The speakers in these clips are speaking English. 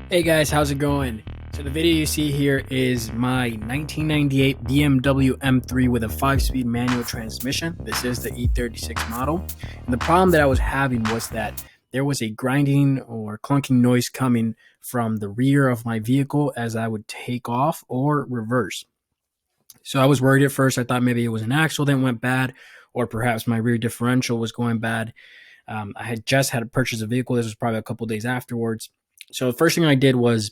Hey guys, how's it going? So the video you see here is my 1998 BMW M3 with a 5-speed manual transmission. This is the E36 model. And the problem that I was having was that there was a grinding or clunking noise coming from the rear of my vehicle as I would take off or reverse. So I was worried at first. I thought maybe it was an axle that went bad, or perhaps my rear differential was going bad. I had just had to purchase a vehicle. This was probably a couple days afterwards. So the first thing I did was,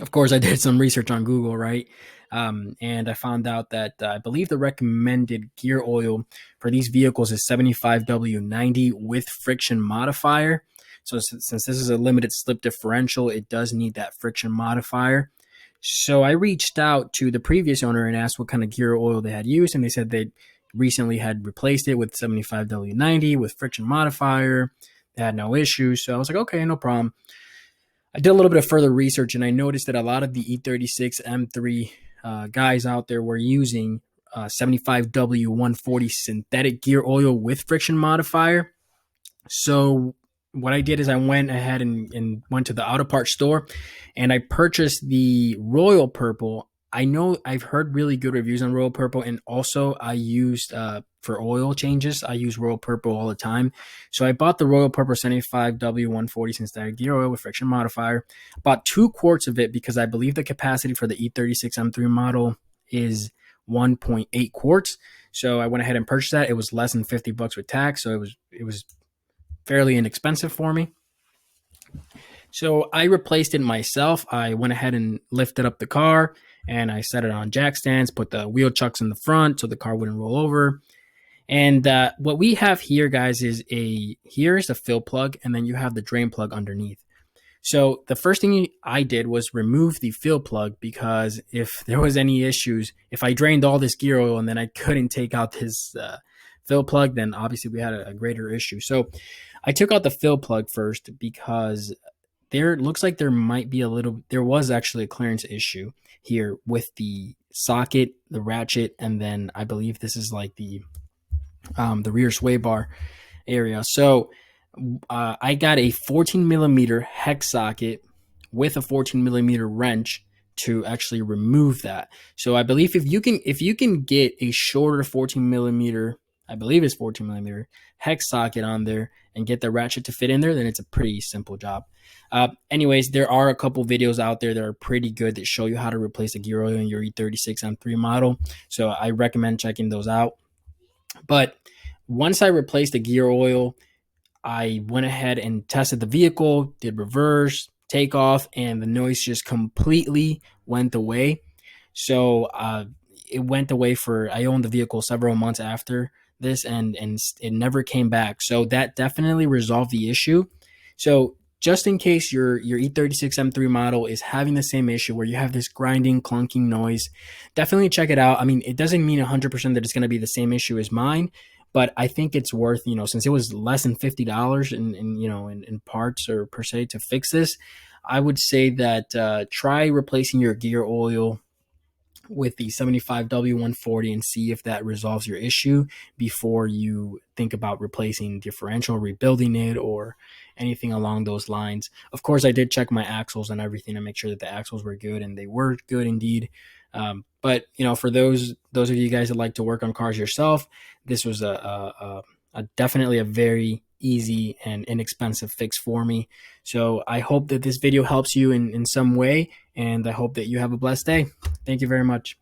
of course, I did some research on Google, right? And I found out that I believe the recommended gear oil for these vehicles is 75W90 with friction modifier. So since this is a limited slip differential, it does need that friction modifier. So I reached out to the previous owner and asked what kind of gear oil they had used, and they said they recently had replaced it with 75W90 with friction modifier. They had no issues. So I was like, okay, no problem. I did a little bit of further research and I noticed that a lot of the E36 M3 guys out there were using 75W140 synthetic gear oil with friction modifier. So what I did is I went ahead and went to the auto parts store and I purchased the Royal Purple. I know I've heard really good reviews on Royal Purple, and also I used for oil changes, I use Royal Purple all the time. So I bought the Royal Purple 75W140 synthetic gear oil with friction modifier. Bought 2 quarts of it because I believe the capacity for the E36 M3 model is 1.8 quarts. So I went ahead and purchased that. It was less than $50 with tax, so it was fairly inexpensive for me. So I replaced it myself. I went ahead and lifted up the car and I set it on jack stands, put the wheel chucks in the front so the car wouldn't roll over. And what we have here, guys, is here's a fill plug, and then you have the drain plug underneath. So the first thing I did was remove the fill plug, because if there was any issues, if I drained all this gear oil and then I couldn't take out this fill plug, then obviously we had a greater issue. So I took out the fill plug first because there looks like there might be there was actually a clearance issue here with the socket, the ratchet, and then I believe this is like the rear sway bar area. So I got a 14 millimeter hex socket with a 14 millimeter wrench to actually remove that. So I believe if you can get a shorter 14 millimeter, I believe it's 14 millimeter hex socket on there and get the ratchet to fit in there, then it's a pretty simple job. Anyways, there are a couple videos out there that are pretty good that show you how to replace the gear oil in your E36 M3 model. So I recommend checking those out. But once I replaced the gear oil, I went ahead and tested the vehicle, did reverse, takeoff, and the noise just completely went away. So it went away I owned the vehicle several months after this, and it never came back. So that definitely resolved the issue. So just in case your E36 M3 model is having the same issue where you have this grinding, clunking noise, definitely check it out. I mean, it doesn't mean 100% that it's going to be the same issue as mine, but I think it's worth, since it was less than $50 in parts or per se to fix this, I would say that try replacing your gear oil with the 75W140 and see if that resolves your issue before you think about replacing differential, rebuilding it, or anything along those lines. Of course, I did check my axles and everything to make sure that the axles were good, and they were good indeed. But for those of you guys that like to work on cars yourself, this was a definitely a very easy and inexpensive fix for me. So I hope that this video helps you in some way, and I hope that you have a blessed day. Thank you very much.